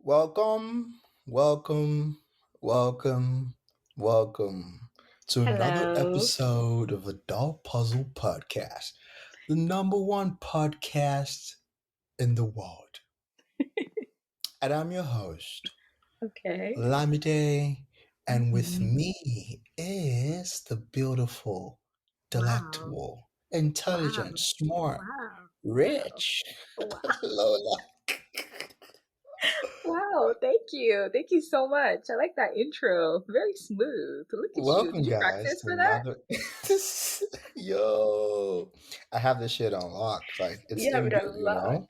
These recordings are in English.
Welcome, welcome, welcome, welcome to another Hello. episode of the Doll Puzzle Podcast, the number one podcast in the world. And I'm your host, Okay. Lamide, and with Hmm. me is the beautiful, Wow. delectable, Wow. intelligent, smart, Wow. Wow. rich Wow. Lola. Wow. Thank you. Thank you so much. I like that intro. Very smooth. Look at you. Welcome, Did you guys, practice to for that? another. Yo, I have this shit on lock. Like it's You have it inbuilt, you unlocked. know,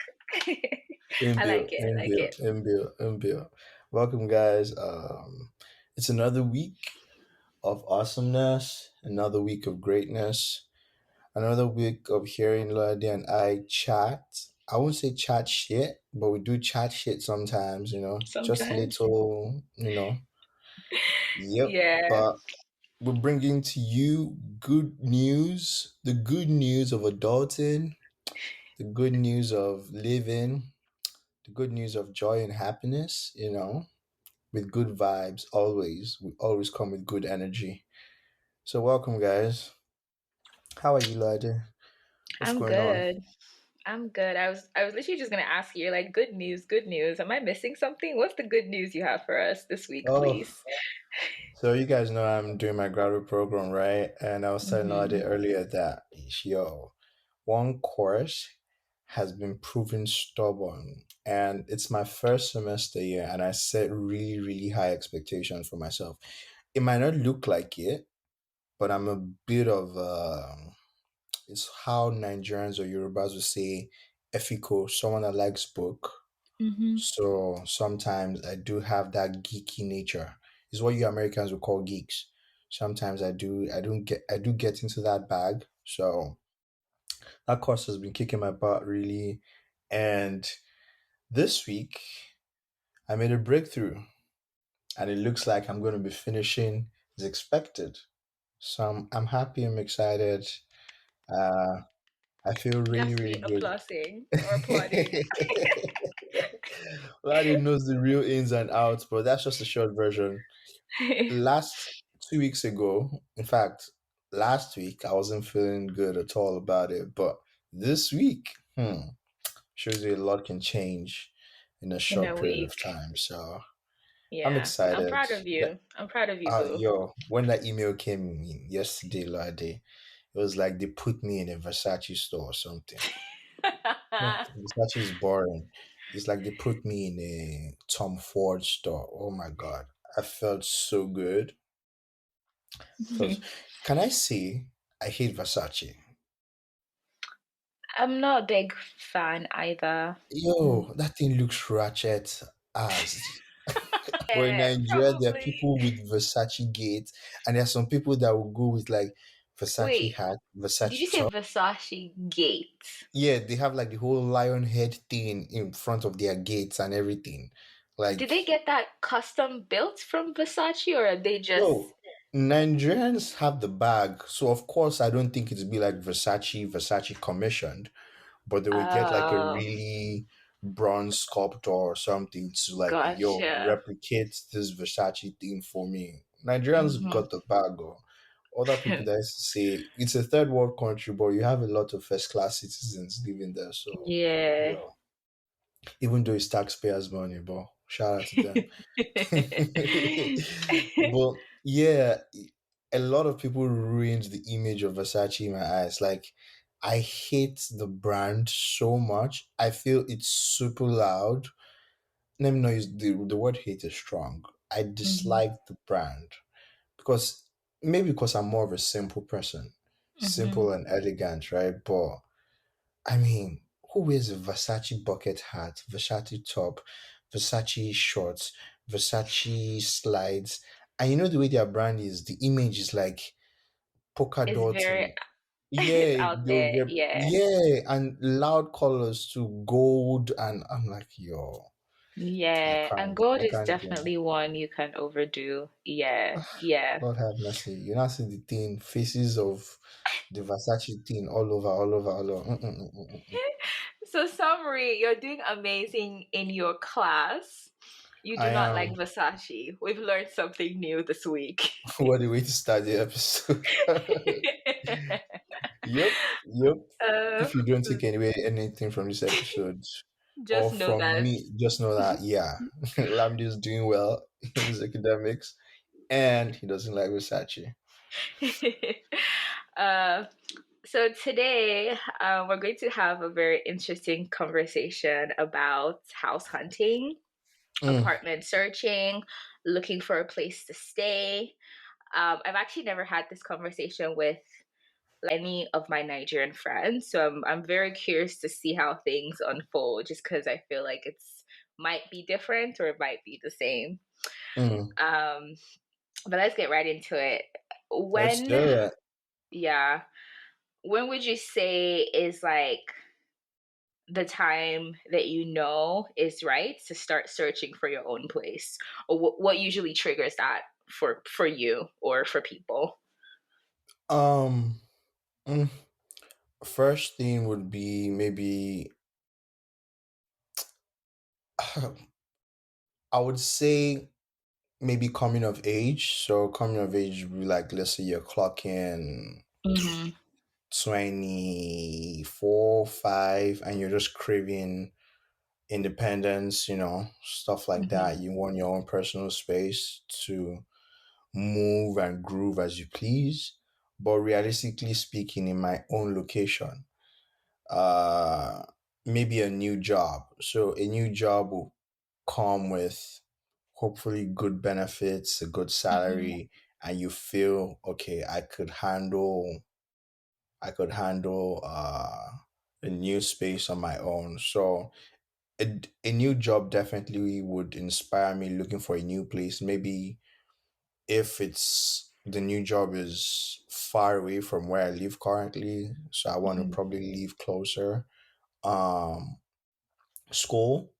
I like inbuilt, it. I like inbuilt, it. inbuilt, inbuilt. Welcome, guys. It's another week of awesomeness, another week of greatness, another week of hearing Lodi and I chat. I won't say chat shit, but we do chat shit sometimes. Just Sometimes. little. Yep, Yeah. but we're bringing to you good news, the good news of adulting, the good news of living, the good news of joy and happiness, with good vibes always. We always come with good energy. So, welcome, guys. How are you, Lada? What's I'm going on? good. I'm good. I was literally just gonna ask you, like, good news, good news. Am I missing something? What's the good news you have for us this week, Oh, please? so you guys know I'm doing my graduate program, right? And I was telling Lada Hmm. earlier that, yo, one course has been proven stubborn, and it's my first semester here, and I set really, really high expectations for myself. It might not look like it, but I'm a bit of it's how Nigerians or Yorubas would say efiko, someone that likes book. Hmm. So sometimes I do have that geeky nature. It's what you Americans would call geeks. Sometimes I do get into that bag. So that course has been kicking my butt really. And this week I made a breakthrough, and it looks like I'm going to be finishing as expected. So I'm happy, I'm excited. Uh, I feel You have really, to really be good. applauding or applauding. Well, I didn't know the real ins and outs, but that's just a short version. Last 2 weeks ago, in fact, last week, I wasn't feeling good at all about it. But this week, shows you a lot can change in a In short a period of week. time. So I'm Yeah. I'm excited. proud of you. I'm proud of you, boo. Yo, when that email came in yesterday, like it was like they put me in a Versace store or something. Yeah, Versace is boring. It's like they put me in a Tom Ford store. Oh my god, I felt so good. Because can I say I hate Versace? I'm not a big fan either. Mm. Yo, that thing looks ratchet as. But in Yeah, Nigeria, there are probably. people with Versace gate, and there are some people that will go with like Versace Wait, hat, did you Versace say top. Versace Gate? Yeah, they have like the whole lion head thing in front of their gates and everything. Did Like, they get that custom built from Versace or are they just yo, Nigerians have the bag, so of course I don't think it'd be like Versace commissioned, but they would get like a oh, really bronze sculptor or something to like, yo, gotcha. replicate this Versace thing for me. Nigerians Hmm. got the bag. Oh. Other people that used to say it's a third world country, but you have a lot of first class citizens living there. So, Yeah. yo, even though it's taxpayers' money, but shout out to them. But yeah, a lot of people ruined the image of Versace in my eyes. Like, I hate the brand so much. I feel it's super loud. Let me know use the word hate is strong. I Hmm. dislike the brand because maybe because I'm more of a simple person, Hmm. simple and elegant, right? But I mean, who wears a Versace bucket hat, Versace top, Versace shorts, Versace slides? And you know the way their brand is, the image is like polka It's dots very and it's yeah, out there. Yeah. yeah, and loud colors to gold, and I'm like, yo, Yeah. And gold I is can't do definitely one you can overdo. Yeah. Yeah. Lord have mercy. You now see the thing, faces of the Versace thing all over, all over, all over. Mm. So, summary, you're doing amazing in your class. You do I not like am. Versace. We've learned something new this week. What a way to start the episode. Yep, yep. uh, If you don't take away anything from this episode or just know from that. me, just know that yeah, Lamdi is doing well in his academics, and he doesn't like Versace. uh, so, today we're going to have a very interesting conversation about house hunting, Mm, apartment searching, looking for a place to stay. I've actually never had this conversation with any of my Nigerian friends, so I'm very curious to see how things unfold. Just because I feel like it's might be different or it might be the same. mm. Um, but let's get right into it. Let's When, do it. yeah, when would you say is like the time that you know is right to start searching for your own place, or what usually triggers that for you or for people? Um, mm, First thing would be maybe I would say maybe coming of age. So coming of age would be like, let's say you're clocking Mm-hmm. 24, 5, and you're just craving independence, stuff like Mm-hmm. that. You want your own personal space to move and groove as you please. But realistically speaking, in my own location, uh, maybe a new job. So a new job will come with hopefully good benefits, a good Mm-hmm. salary, and you feel okay, I could handle a new space on my own. So a new job definitely would inspire me looking for a new place. Maybe if it's the new job is far away from where I live currently, so I want to Mm-hmm. probably live closer. Um, School.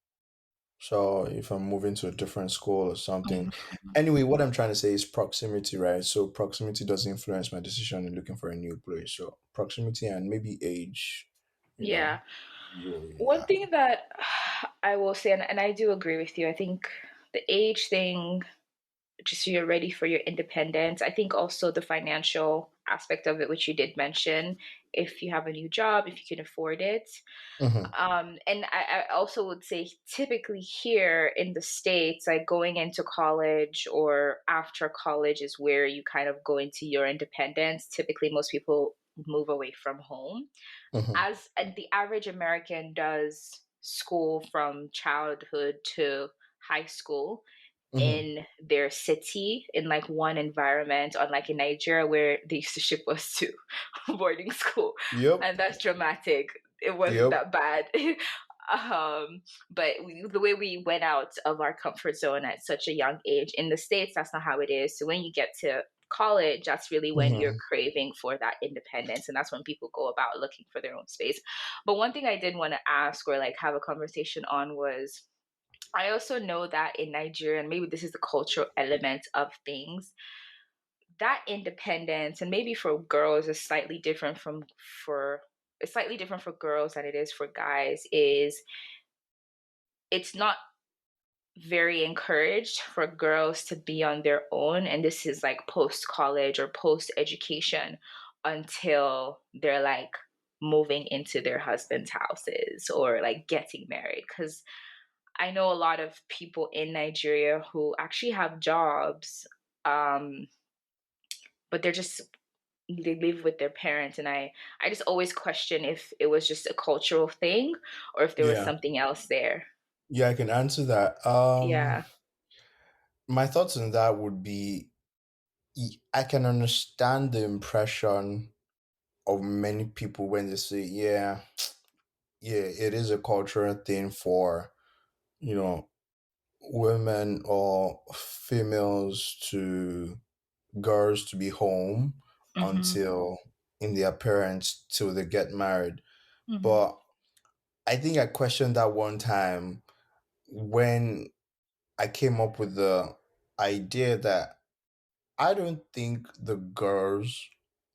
So if I'm moving to a different school or something. Anyway, what I'm trying to say is proximity, right? So proximity does influence my decision in looking for a new place. So proximity and maybe age, you know. Yeah. One Yeah. thing that I will say, and I do agree with you, I think the age thing, just so you're ready for your independence. I think also the financial aspect of it, which you did mention, if you have a new job, if you can afford it. Mm-hmm. And I also would say typically here in the States, like going into college or after college is where you kind of go into your independence. Typically, most people move away from home Mm-hmm. as and the average American does school from childhood to high school Mm-hmm. in their city in like one environment, unlike in Nigeria where they used to ship us to boarding school. Yep. And that's dramatic. It wasn't Yep. that bad. But the way we went out of our comfort zone at such a young age in the States, that's not how it is. So when you get to college, that's really when you're Mm-hmm. craving for that independence. And that's when people go about looking for their own space. But one thing I did want to ask or like have a conversation on was I also know that in Nigeria, and maybe this is the cultural element of things, that independence, and maybe for girls is slightly different for it's slightly different for girls than it is for guys, is it's not very encouraged for girls to be on their own. And this is like post college or post education until they're like moving into their husband's houses or like getting married. Because I know a lot of people in Nigeria who actually have jobs, um, but they live with their parents, and I just always question if it was just a cultural thing or if there was Yeah. something else there. Yeah, I can answer that. Yeah. My thoughts on that would be I can understand the impression of many people when they say, yeah, yeah, it is a cultural thing for, you know, women or females to girls to be home Mhm. until in their parents till they get married. Mhm. But I think I questioned that one time when I came up with the idea that I don't think the girls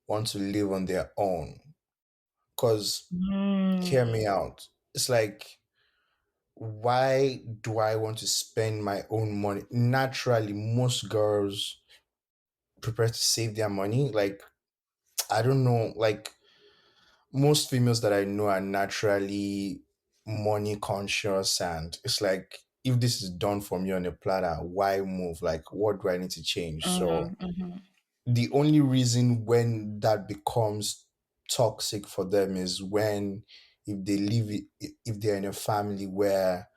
want to live on their own. Because, hear Mm. me out. It's like, why do I want to spend my own money? Naturally, most girls prepare to save their money. Like, I don't know, like, most females that I know are naturally money conscious, and it's like, if this is done for me on a platter, why move? Like, what do I need to change? So Mhm. Mhm. the only reason when that becomes toxic for them is when, if they live if they're in a family where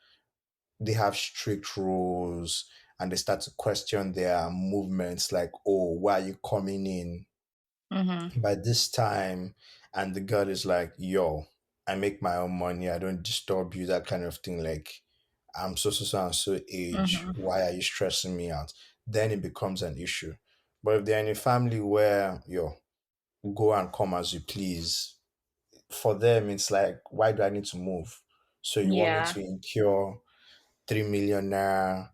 they have strict rules and they start to question their movements, like, oh, why are you coming in Mhm. by this time? And the girl is like, yo, I make my own money, I don't disturb you, that kind of thing. Like, I'm so and so age, Mhm. why are you stressing me out? Then it becomes an issue. But if they're in a family where, yo, go and come as you please, for them it's like, why do I need to move? So you want me Yeah. to incur 3 million naira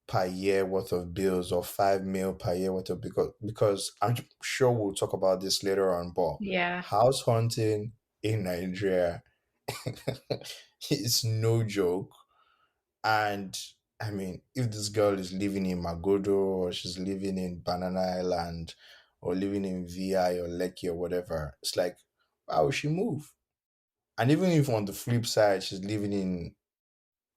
per year worth of bills, or 5 mil per year worth of, because I'm sure we'll talk about this later on, but Yeah. house hunting in Nigeria is no joke. And I mean, if this girl is living in Magodo, or she's living in Banana Island, or living in VI or Lekki or whatever, it's like, why would she move? And even if on the flip side she's living in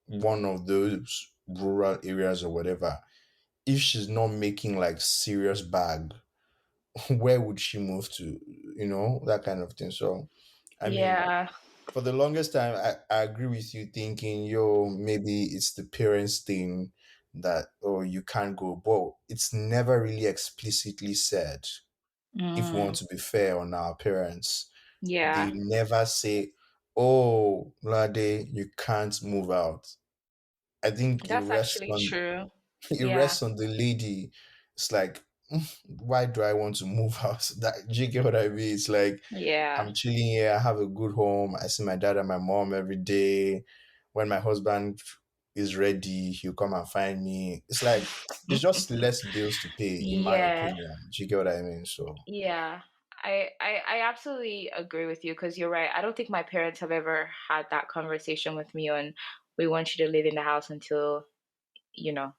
one of those rural areas or whatever, if she's not making like serious bag, where would she move to? You know, that kind of thing. So, I mean, Yeah. for the longest time, I agree with you thinking, yo, maybe it's the parents thing that, oh, you can't go. But it's never really explicitly said, if we want Mm. to be fair on our parents. They Yeah. never say, oh, Lade, you can't move out. I think it That's rests actually on true. it Yeah. rests on the lady. It's like, why do I want to move out? That, do you get what I mean? It's like, Yeah. I'm chilling here, I have a good home, I see my dad and my mom every day. When my husband is ready, he'll come and find me. It's like, it's just less bills to pay, in my Yeah. opinion. Do you get what I mean? So, Yeah. I absolutely agree with you because you're right. I don't think my parents have ever had that conversation with me on we want you to live in the house until, you know,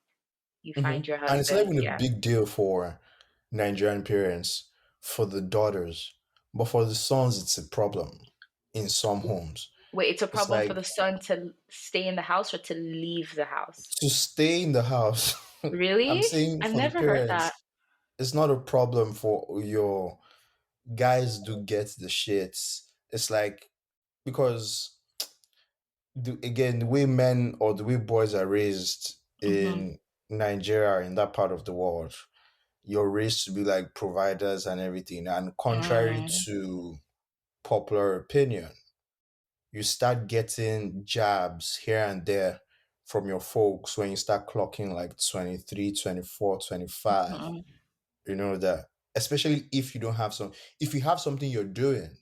you find mhm. your And it's not husband. even a Yeah. big deal for Nigerian parents, for the daughters, but for the sons, it's a problem in some homes. Wait, it's a It's problem for like, the son to stay in the house or to leave the house? to stay in the house. I'm Really? saying I've for the never heard that. parents, it's not a problem for your guys do get the shits. It's like, because again, the way men or the way boys are raised Mm-hmm. in Nigeria, in that part of the world, you're raised to be like providers and everything. And contrary Mm, to popular opinion, you start getting jabs here and there from your folks when you start clocking like 23, 24, 25. mm, You know that, especially if you don't have if you have something you're doing,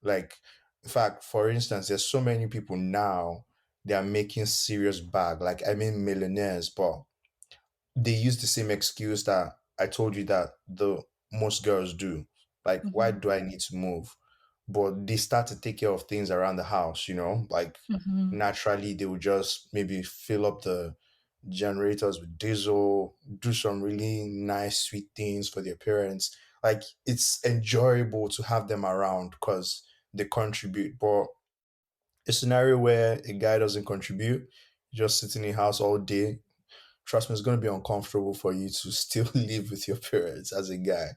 like, in fact, for instance, there's so many people now, they are making serious bag, like, I mean, millionaires, but they use the same excuse that I told you that the most girls do. Like, why mhm, do I need to move? But they start to take care of things around the house, like, mhm, naturally they would just maybe fill up the generators with diesel, do some really nice, sweet things for their parents. Like, it's enjoyable to have them around because they contribute. But a scenario where a guy doesn't contribute, just sitting in the house all day, trust me, it's going to be uncomfortable for you to still live with your parents as a guy.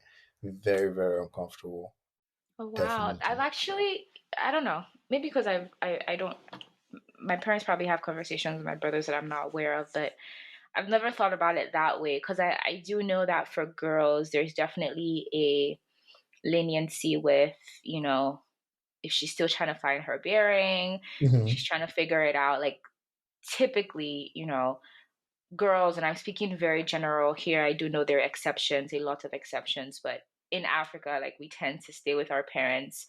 Very, very uncomfortable. Oh wow. I've Definitely. actually I don't know. Maybe because I don't my parents probably have conversations with my brothers that I'm not aware of, but I've never thought about it that way because I do know that for girls there's definitely a leniency with, you know, if she's still trying to find her bearing, she's Hmm. trying to figure it out. Like typically, you know, girls, and I'm speaking very general here, I do know there are exceptions, a lot of exceptions, but in Africa, like we tend to stay with our parents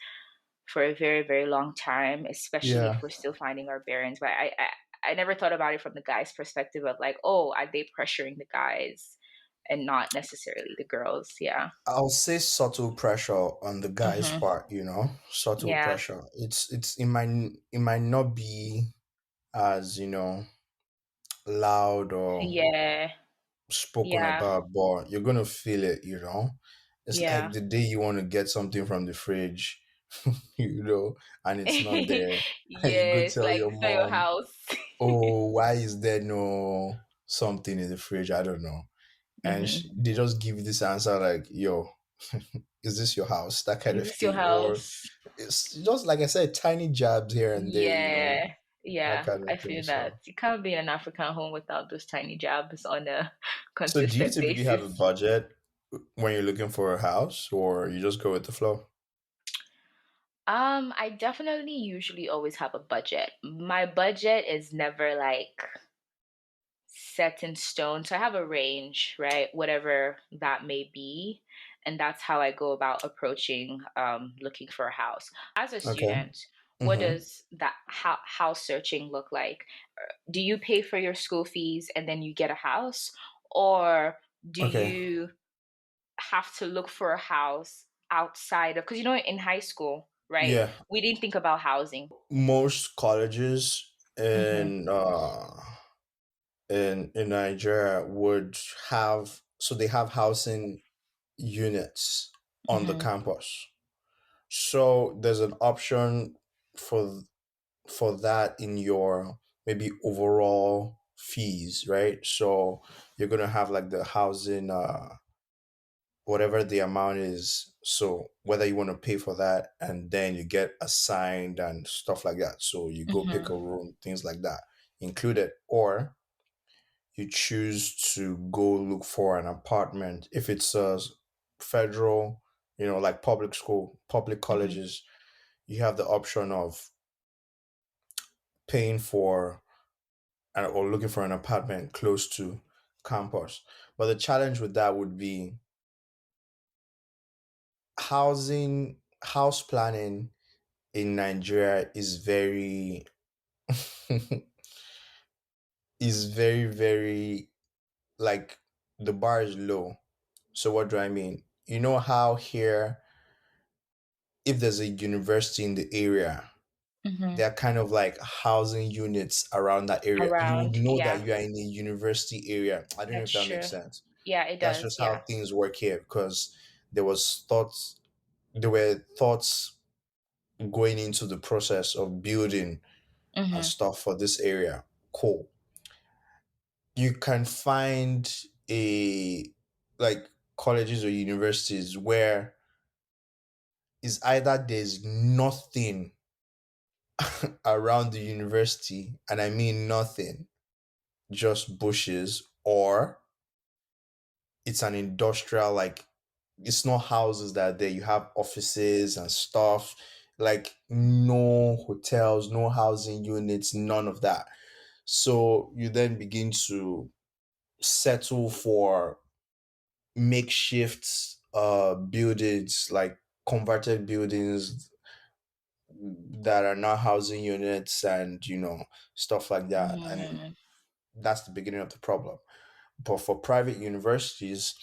for a very, very long time, especially if Yeah. we're still finding our bearings. But I never thought about it from the guy's perspective of like, oh, are they pressuring the guys and not necessarily the girls? Yeah. I'll say subtle pressure on the guy's Hmm. part, subtle Yeah. pressure. It's it might not be as, loud or Yeah. spoken Yeah. about, but you're gonna feel it. It's like Yeah. the day you want to get something from the fridge, you know, and it's not there, and you go Yes, tell like your it's not your mom, house. "Oh, why is there no something in the fridge? I don't know." And Hmm. they just give you this answer like, "Yo, is this your house?" That kind Is of this your thing, or house? it's just like I said, tiny jabs here and there, Yeah. that Yeah, kind I of thing. feel that. So, You can't be in an African home without those tiny jobs on a so do you consistent typically have a basis. budget when you're looking for a house, or you just go with the flow? I definitely usually always have a budget. My budget is never like set in stone. So I have a range, right? Whatever that may be. And that's how I go about approaching looking for a house. As a Okay. student, what Mm-hmm. does that house searching look like? Do you pay for your school fees and then you get a house? Or do Okay. you have to look for a house outside of, because in high school, right? Yeah. We didn't think about housing. Most colleges Hmm. in Nigeria would have, so they have housing units on the Hmm. campus. So there's an option for that in your maybe overall fees, right? So you're gonna have like the housing, whatever the amount is. So whether you want to pay for that and then you get assigned and stuff like that. So you go pick Hmm. a room, things like that included, or you choose to go look for an apartment. If it's a federal, like public school, public Hmm. colleges, you have the option of paying for or looking for an apartment close to campus. But the challenge with that would be house planning in Nigeria is very is very, very, like, the bar is low. So what do I mean? You know how here, if there's a university in the area, Hmm. there are kind of like housing units around that area. You would Around, know that yeah, you are in a university area. I don't know if that's that makes true. sense. Yeah, it That's does. just how Yeah. things work here, because there was thoughts there were thoughts going into the process of building and Hmm. stuff for this area. Cool. You can find a like colleges or universities where is either there's nothing around the university, and I mean nothing, just bushes, or it's an industrial, like, it's not houses that are there. You have offices and stuff, like no hotels, no housing units, none of that. So you then begin to settle for makeshift buildings, like converted buildings that are not housing units, and stuff like that. And Hmm. that's the beginning of the problem. But for private universities,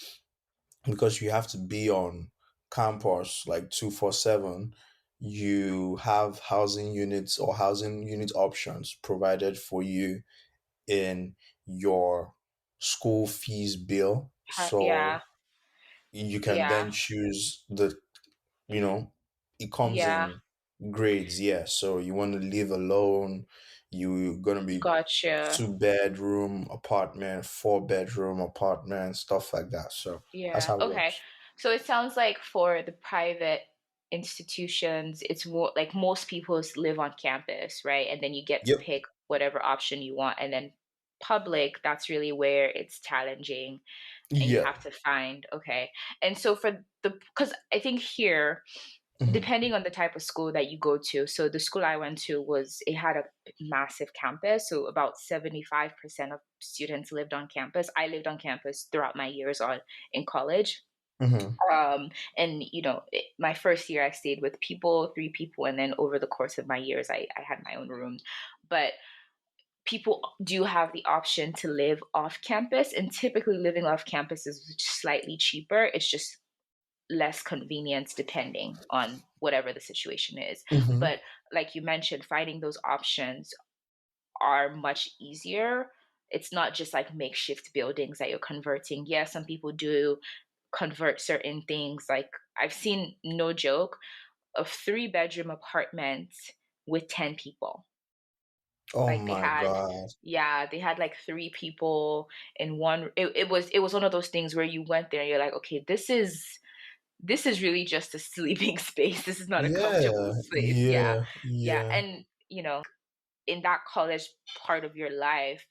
because you have to be on campus like 247, you have housing units or housing unit options provided for you in your school fees bill. Yeah. So you can then Yeah. choose you know it comes Yeah. in grades. Yeah, so you want to live alone, you're gonna be Gotcha. 2 bedroom apartment, 4 bedroom apartment, stuff like that. So that's Yeah. how it Okay. works. So it sounds like for the private institutions, it's more like most people live on campus, right? And then you get to Yep. pick whatever option you want. And then public, that's really where it's challenging and you Yeah. have to find, okay. And so for because I think here, Mhm. depending on the type of school that you go to, so the school I went to it had a massive campus, so about 75% of students lived on campus. I lived on campus throughout my years on in college. Mm-hmm. And my first year I stayed with people, three people, and then over the course of my years, I had my own room. But people do have the option to live off campus, and typically living off campus is slightly cheaper. It's just less convenience depending on whatever the situation is. Mm-hmm. But like you mentioned, finding those options are much easier. It's not just like makeshift buildings that you're converting. Yeah, some people do convert certain things. Like I've seen, no joke, a three-bedroom apartment with 10 people. Oh Like they my had, God. yeah, they had like three people in one. It was one of those things where you went there and you're like, okay, this is really just a sleeping space. This is not a comfortable Yeah, space. Yeah. yeah, Yeah. yeah. And in that college part of your life,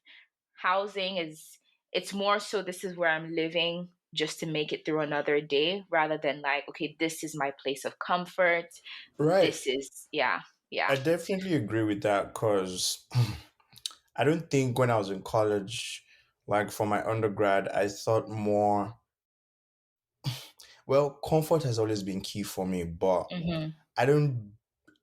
housing is, it's more so this is where I'm living just to make it through another day, rather than like, okay, this is my place of comfort. Right. This is, yeah, I yeah. definitely agree with that because I don't think when I was in college, like for my undergrad, I thought more, well, comfort has always been key for me, but Mm-hmm. I don't,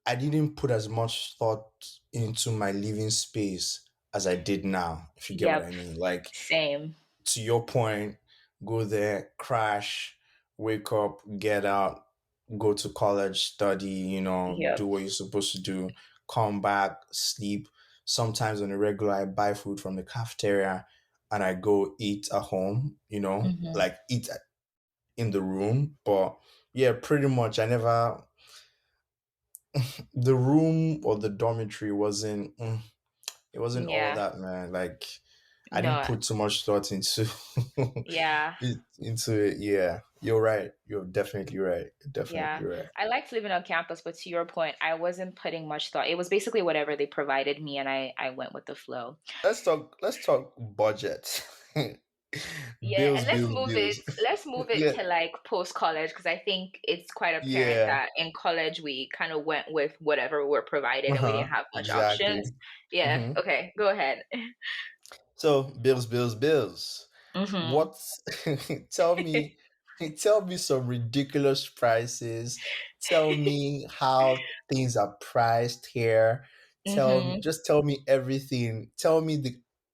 I didn't put as much thought into my living space as I did now, if you get what Yep. I mean. Like, Same. to your point, go there, crash, wake up, get out, go to college, study, do Yep. what you're supposed to do, come back, sleep. Sometimes on a regular, I buy food from the cafeteria and I go eat at home, Mm-hmm. like eat in the room. But yeah, pretty much I never, the room or the dormitory it wasn't all Yeah. that, man. Like, I didn't No. put too much thought into Yeah. into it. Yeah, you're right. You're definitely right. You're Yeah. definitely right. I liked living on campus, but to your point, I wasn't putting much thought. It was basically whatever they provided me, and I went with the flow. Let's talk budget. Yeah, Bills, and let's bills, move it. bills. Let's move it Yeah. to like post college, because I think it's quite apparent Yeah. that in college we kind of went with whatever we were provided and we Uh-huh. didn't have much options. Exactly. Yeah. hmm Okay. Go ahead. So bills, bills, bills. Mm-hmm. What? tell me, tell me some ridiculous prices. Tell me how things are priced here. Mm-hmm. Just tell me everything. Tell me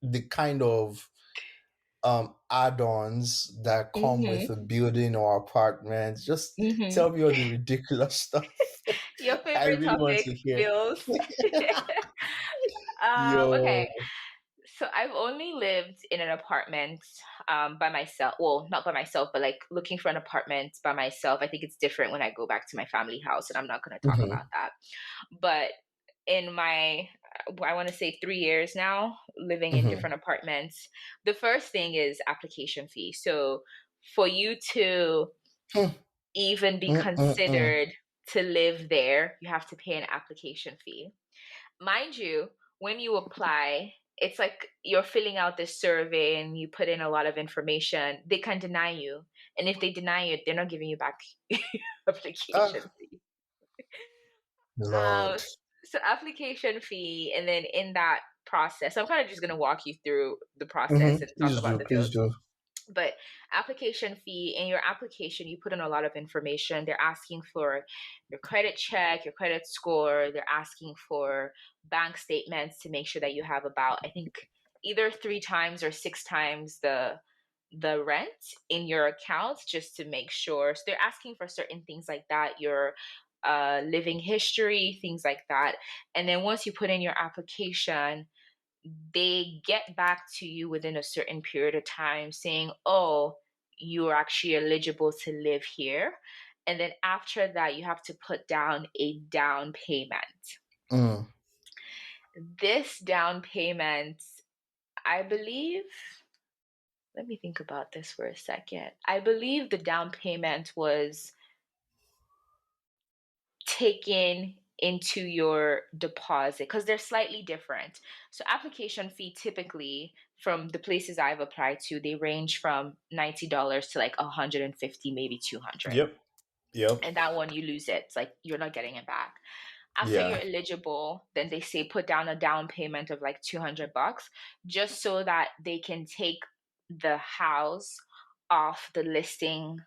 the kind of add-ons that come with Mm-hmm. a building or apartment. Just Mm-hmm. tell me all the ridiculous stuff. Your I favorite really want topic, to hear. bills. Yo. Okay. So I've only lived in an apartment by myself. Well, not by myself, but like looking for an apartment by myself. I think it's different when I go back to my family house, and I'm not going to talk about hmm that. But in my, I want to say 3 years now, living in hmm different apartments, the first thing is application fee. So for you to even be Mm-mm-mm. considered to live there, you have to pay an application fee. Mind you, when you apply, it's like you're filling out this survey and you put in a lot of information. They can deny you. And if they deny you, they're not giving you back your application Ah, fee. Um, Lord. so application fee, and then in that process, I'm kind of just going to walk you through the process and talk Please about do. the Please bills. do. But application fee, in your application, you put in a lot of information. They're asking for your credit check, your credit score. They're asking for bank statements to make sure that you have about, I think, either three times or six times the rent in your account, just to make sure. So they're asking for certain things like that, your living history, things like that. And then once you put in your application, they get back to you within a certain period of time saying, oh, you're actually eligible to live here. And then after that, you have to put down a down payment. Mm. This down payment, I believe, let me think about this for a second. I believe the down payment was taken into your deposit, because they're slightly different. So application fee, typically from the places I've applied to, they range from $90 to like 150, maybe 200. Yep. Yep. And that one, you lose it. It's like you're not getting it back. After you're Yeah. eligible, then they say put down a down payment of like $200, just so that they can take the house off the listing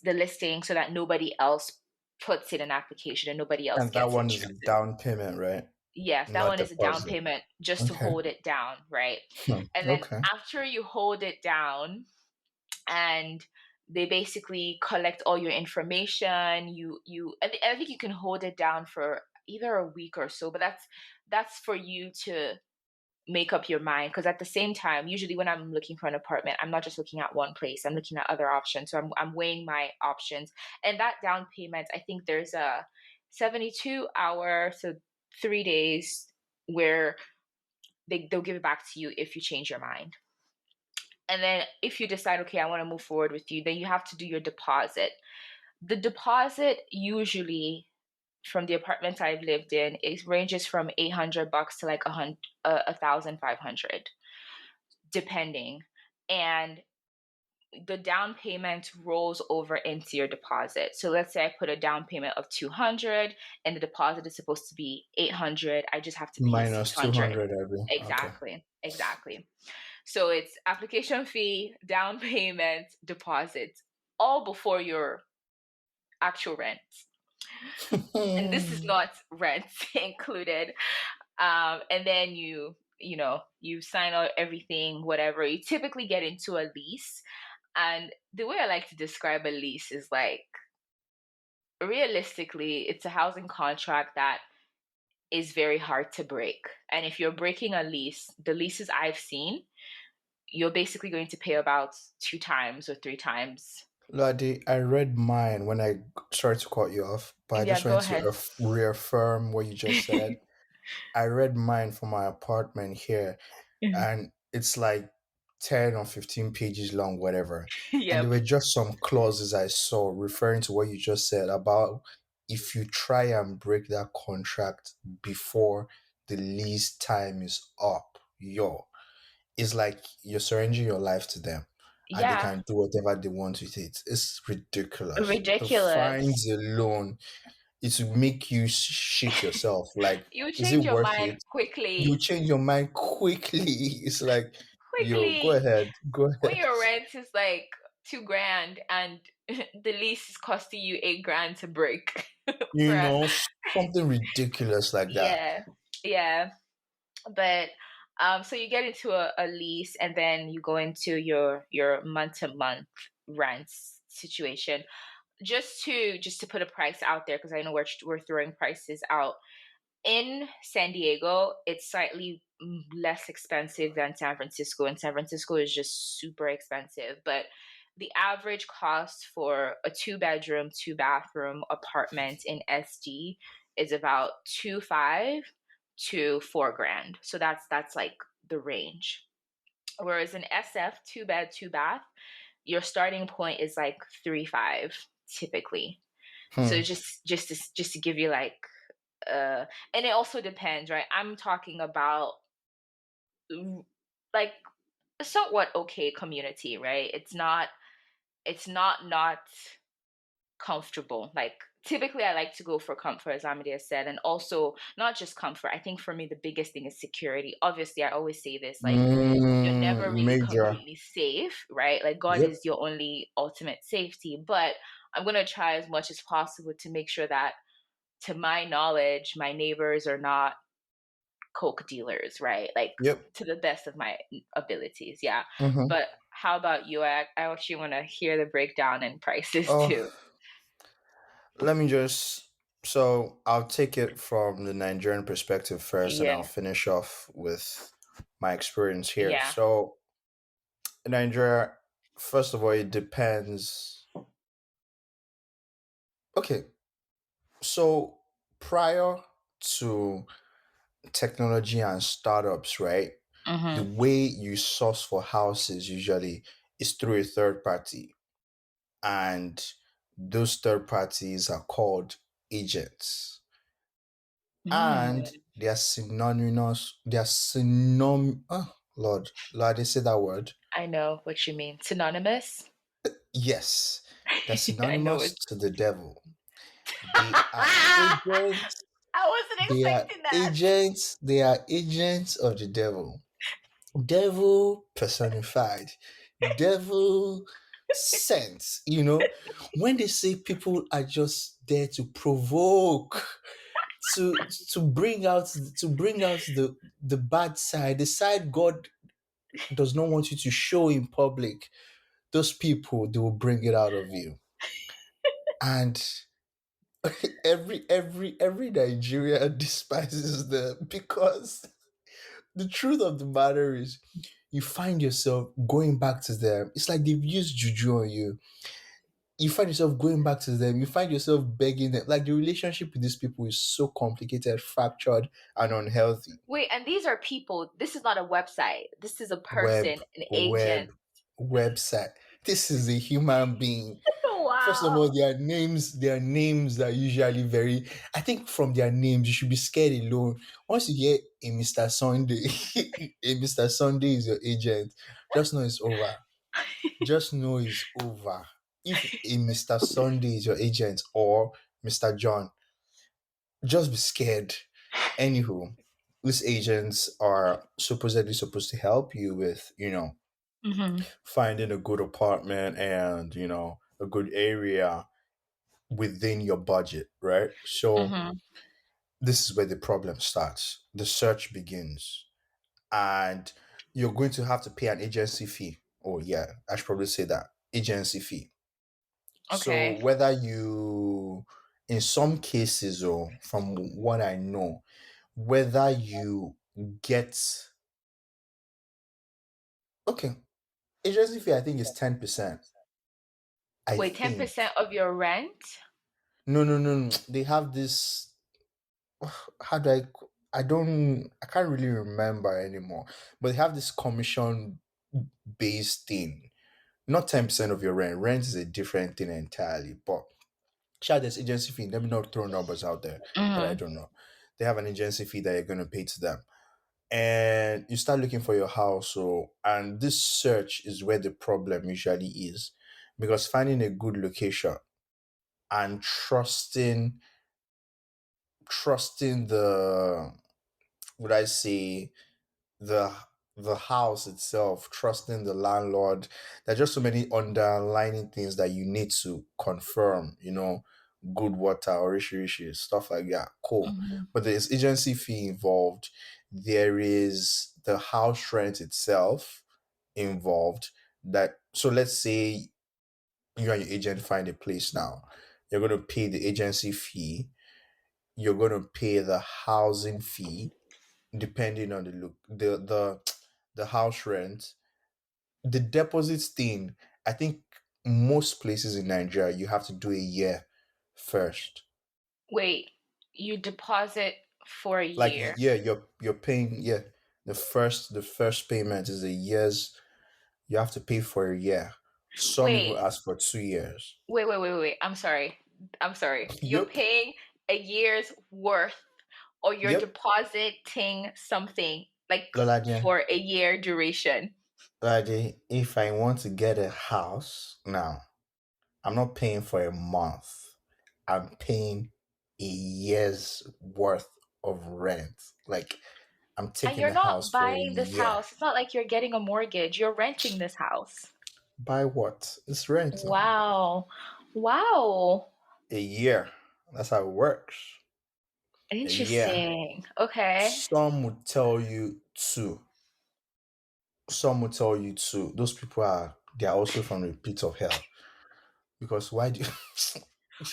the listing so that nobody else puts in an application and nobody else And that gets one is a interested. down payment, right? Yes, that Not one is a down deposit. payment just to Okay. hold it down, right? And then Okay. after you hold it down and they basically collect all your information, I think you can hold it down for either a week or so, but that's for you to make up your mind, because at the same time, usually when I'm looking for an apartment, I'm not just looking at one place, I'm looking at other options, so I'm weighing my options. And that down payment, I think there's a 72 hour, so 3 days, where they'll give it back to you if you change your mind. And then if you decide, okay, I want to move forward with you, then you have to do your deposit. The deposit usually, from the apartments I've lived in, it ranges from $800 to like 1,500, depending. And the down payment rolls over into your deposit. So let's say I put a down payment of 200 and the deposit is supposed to be 800. I just have to pay Minus 600. 200 every. Okay. Exactly. Exactly. So it's application fee, down payment, deposit, all before your actual rent. And this is not rent included. And then you sign out everything, whatever. You typically get into a lease. And the way I like to describe a lease is like, realistically, it's a housing contract that is very hard to break. And if you're breaking a lease, the leases I've seen, you're basically going to pay about two times or three times. Ladi, I read mine when I sorry to cut you off, but I Yeah, just go wanted to ahead. reaffirm what you just said. I read mine for my apartment here, and it's like 10 or 15 pages long, whatever. And there Yep. were just some clauses I saw referring to what you just said about if you try and break that contract before the lease time is up, it's like you're surrendering your life to them and they Yeah. can do whatever they want with it. It's ridiculous. The Ridiculous. fines alone, it will make you shit yourself. Like, You is it change your worth mind it? You quickly. change your mind quickly. It's like, yo, go Quickly. ahead, go When ahead. your rent is like 2 grand and the lease is costing you 8 grand to break. You For know, something ridiculous like that. yeah, yeah. But so you get into a lease and then you go into your month to month rent situation. Just to put a price out there, because I know we're throwing prices out. In San Diego, it's slightly less expensive than San Francisco, and San Francisco is just super expensive. But the average cost for a two-bedroom, two-bathroom apartment in SD is about 2.5 to 4 grand. So that's like the range. Whereas in SF, two bed, two bath, your starting point is like 3.5 typically. So Hmm. just to give you like and it also depends, right? I'm talking about like a somewhat okay community, right? It's not comfortable. Like typically I like to go for comfort, as Amide said, and also not just comfort. I think for me the biggest thing is security. Obviously, I always say this, like you're never really Major. completely safe, right? Like God Yep. is your only ultimate safety, but I'm going to try as much as possible to make sure that, to my knowledge, my neighbors are not coke dealers, right? Like Yep. to the best of my abilities, yeah. Mm-hmm. But how about you? I actually want to hear the breakdown and prices Oh, too. let me just. So I'll take it from the Nigerian perspective first, and I'll Yeah, finish off with my experience here. yeah. So in Nigeria, first of all, it depends. Okay, so prior to technology and startups, right? The Mm-hmm. way you source for houses usually is through a third party, and those third parties are called agents, and Mm, they are synonymous. They are synonym. Oh, Lord, they say that word. I know what you mean. Synonymous? Yes, they're I know synonymous it. to the devil. They are agents. I wasn't They are expecting that. agents. They are agents of the devil. Devil personified. Devil. sense, you know. When they say people are just there to provoke, to bring out the bad side, the side God does not want you to show in public, those people, they will bring it out of you. And every Nigeria despises them because the truth of the matter is you find yourself going back to them. It's like they've used juju on you. You find yourself going back to them. You find yourself begging them. Like the relationship with these people is so complicated, fractured, and unhealthy. Wait, and these are people. This is not a website. This is a Web, person, an web, agent. website. This is a human being. First of all, Wow. their names are usually very. I think from their names, you should be scared alone. Once you hear a Mr. Sunday, a Mr. Sunday is your agent, just know it's over. Just know it's over. If a Mr. Sunday is your agent or Mr. John, just be scared. Anywho, these agents are supposedly supposed to help you with, Mm-hmm. finding a good apartment and, a good area within your budget, right? So Mm-hmm. this is where the problem starts. The search begins, and you're going to have to pay an agency fee. Oh, yeah, I should probably say that agency fee. So Okay. whether you, in some cases, or from what I know, whether you get, okay, agency fee, I think is 10%. I Wait, think. 10% of your rent? No, no, no, no. They have this. How do I can't really remember anymore. But they have this commission based thing. Not 10% of your rent. Rent is a different thing entirely. But sure, there's agency fee. Let me not throw numbers out there that I Mm-hmm. don't know. They have an agency fee that you're gonna pay to them. And you start looking for your house. So, and this search is where the problem usually is. Because finding a good location and trusting the, would I say, the the house itself, trusting the landlord. There are just so many underlining things that you need to confirm, good water or rishi, stuff like that. Cool. Mm-hmm. But there's agency fee involved. There is the house rent itself involved. That, so let's say you and your agent find a place now. You're gonna pay the agency fee, you're gonna pay the housing fee, depending on the look, the house rent, the deposits thing. I think most places in Nigeria you have to do a year first. Wait, you deposit for a Like, year. yeah, you're paying, yeah, the first payment is a year's. You have to pay for a year. Some even Wait, ask for 2 years. wait. I'm sorry. I'm sorry. You're Yep. paying a year's worth or you're Yep. depositing something like Loladia, for a year duration. Loladia, if I want to get a house now, I'm not paying for a month. I'm paying a year's worth of rent. Like, I'm And taking you're the not house for a buying this year. house. It's not like you're getting a mortgage. You're renting this house. Buy what? It's rent now. Wow. Wow. A year. That's how it works. A year. Interesting. Okay. Some would tell you two. Some would tell you two. Those people they are also from the pit of hell. Because why do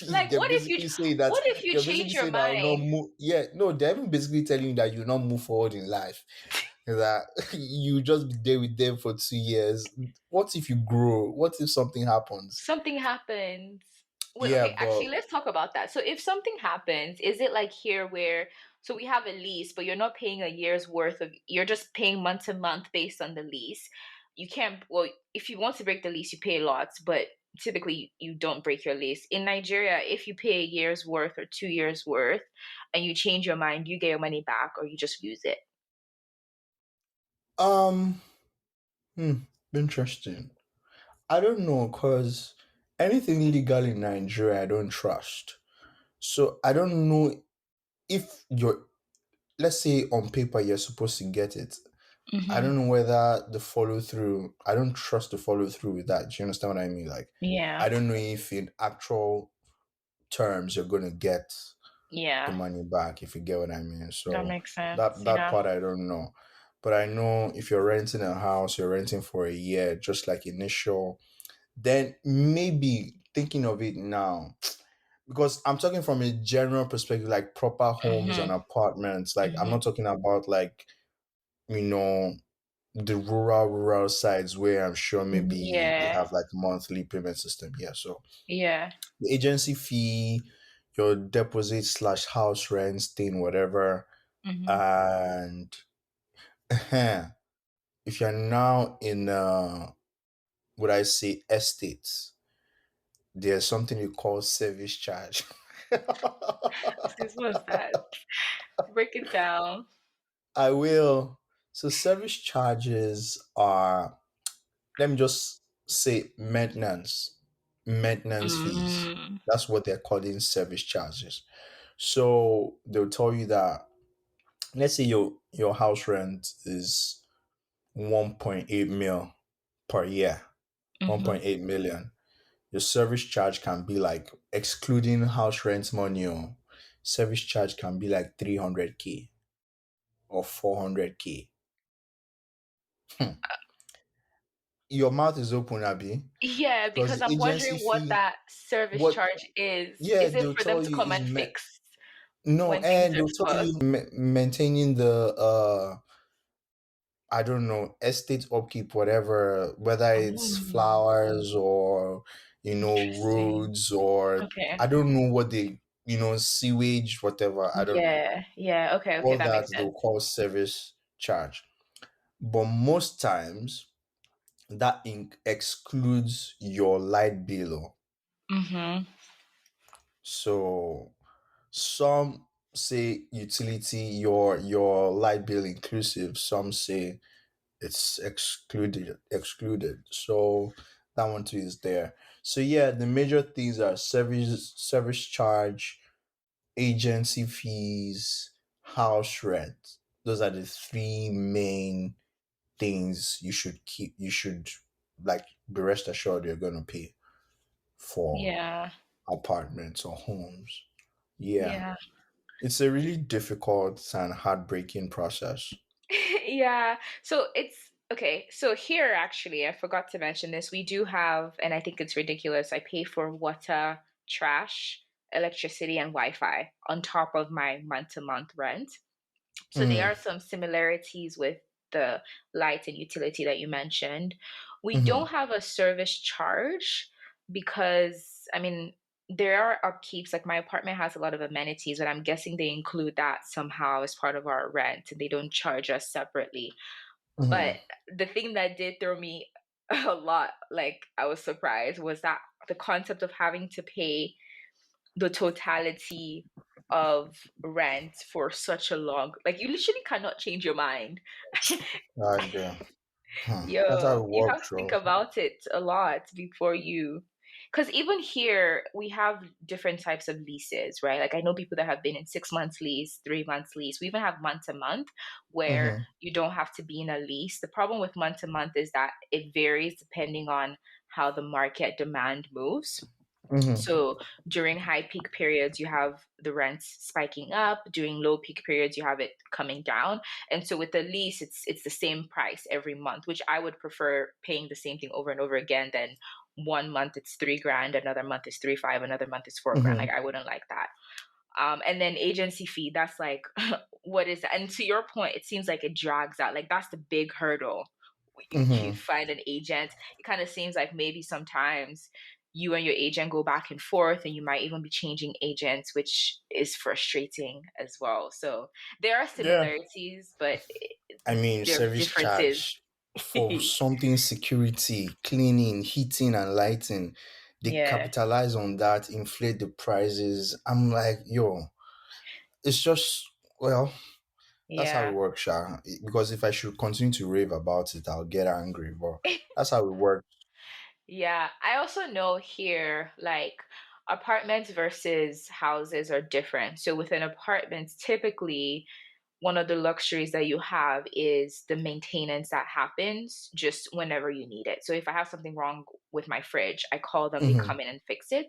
Like they're basically saying that what if you you're change basically your saying that I will not mind? move. Yeah, no, they're even basically telling you that you will not move forward in life. That you just be there with them for 2 years. What if you grow? What if something happens? Something happens. Wait, Yeah, okay, but actually, let's talk about that. So, if something happens, is it like here where, so we have a lease, but you're not paying a year's worth of, you're just paying month to month based on the lease. You can't, well, if you want to break the lease, you pay lots, but typically you don't break your lease. In Nigeria, if you pay a year's worth or 2 years worth and you change your mind, you get your money back or you just lose it. um, hmm, interesting. I don't know, cause anything legal in Nigeria, I don't trust. So I don't know if you're, let's say on paper you're supposed to get it. I Mm-hmm. don't know whether the follow through. I don't trust the follow through with that. Do you understand what I mean? Like, Yeah. I don't know if in actual terms you're gonna get the Yeah. money back, if you get what I mean. That So makes sense. that Yeah. part I don't know. But I know if you're renting a house, you're renting for a year, just like initial, then maybe thinking of it now, because I'm talking from a general perspective, like proper homes and Mm-hmm. apartments. Like I'm Mm-hmm. not talking about like, you know, the rural sides where I'm sure maybe they Yeah. have like monthly payment system. Yeah. So Yeah. the agency fee, your deposit slash house rent thing, whatever. Mm-hmm. And if you're now in would I say estates, there's something you call service charge. This was that. Break it down. I will. So service charges are, let me just say, maintenance fees. Mm. That's what they're calling service charges. So they'll tell you that, let's say your house rent is 1.8 mil per year, Mm-hmm. 1.8 million. Your service charge can be like, excluding house rent money, service charge can be like 300K or 400K. Your mouth is open, Abby, Yeah, because because the I'm agency wondering what fee, that service what, charge is. yeah, Is it they'll for them tell to you come is and fix no, when things and are they'll tell you fucked? maintaining the I don't know, estate upkeep, whatever, whether it's Oh, flowers or, interesting. roads, or Okay. I don't know what they, sewage, whatever, I don't know. Yeah. Yeah. Okay. Okay. All That that makes they'll sense. call service charge. But most times that excludes your light bill. Mm-hmm. So some say utility, your light bill inclusive, some say it's excluded. So that one too is there. So yeah, the major things are service charge, agency fees, house rent. Those are the three main things you should like be rest assured you're gonna pay for Yeah. apartments or homes. Yeah. Yeah. It's a really difficult and heartbreaking process. Yeah. So it's okay. So here, actually, I forgot to mention this. We do have, and I think it's ridiculous. I pay for water, trash, electricity, and Wi-Fi on top of my month-to-month rent. So there Mm-hmm. are some similarities with the light and utility that you mentioned. We Mm-hmm. don't have a service charge because, I mean, there are upkeeps. Like my apartment has a lot of amenities, but I'm guessing they include that somehow as part of our rent and they don't charge us separately. But Mm-hmm. the thing that did throw me a lot, like I was surprised, was that the concept of having to pay the totality of rent for such a long, like you literally cannot change your mind. And that's how Yo, it you have works, to think bro. about it a lot before you, because even here we have different types of leases, right? Like I know people that have been in 6 months lease, 3 months lease. We even have month to month where Mm-hmm. you don't have to be in a lease. The problem with month to month is that it varies depending on how the market demand moves. Mm-hmm. So during high peak periods, you have the rents spiking up. During low peak periods, you have it coming down. And so with the lease, it's the same price every month, which I would prefer paying the same thing over and over again than 1 month it's 3 grand, another month is 3 5, another month is 4 grand. Mm-hmm. Like I wouldn't like that. And then agency fee, that's like, what is that? And to your point, it seems like it drags out. Like that's the big hurdle. You Mm-hmm. find an agent. It kind of seems like maybe sometimes you and your agent go back and forth, and you might even be changing agents, which is frustrating as well. So there are Yeah. similarities, but I mean, there are service differences. charge for something security, cleaning, heating, and lighting. They Yeah, capitalize on that, inflate the prices. I'm like, yo, it's just, well, that's how it yeah. works, Sha. Because if I should continue to rave about it, I'll get angry. But that's how it works. Yeah, I also know here, like apartments versus houses are different. So within apartments, typically one of the luxuries that you have is the maintenance that happens just whenever you need it. So if I have something wrong with my fridge, I call them, they Mm-hmm. come in and fix it.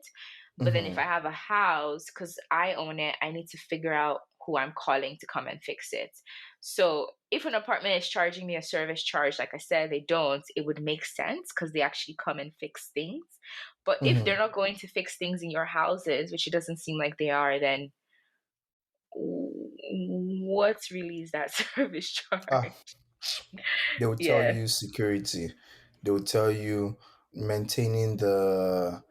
But then if I Mm-hmm. have a house, because I own it, I need to figure out who I'm calling to come and fix it. So if an apartment is charging me a service charge, like I said, they don't, it would make sense because they actually come and fix things. But if they're Mm-hmm. not going to fix things in your houses, which it doesn't seem like they are, then what really is that service Ah, charge? they will tell Yeah. you security. They will tell you maintaining uh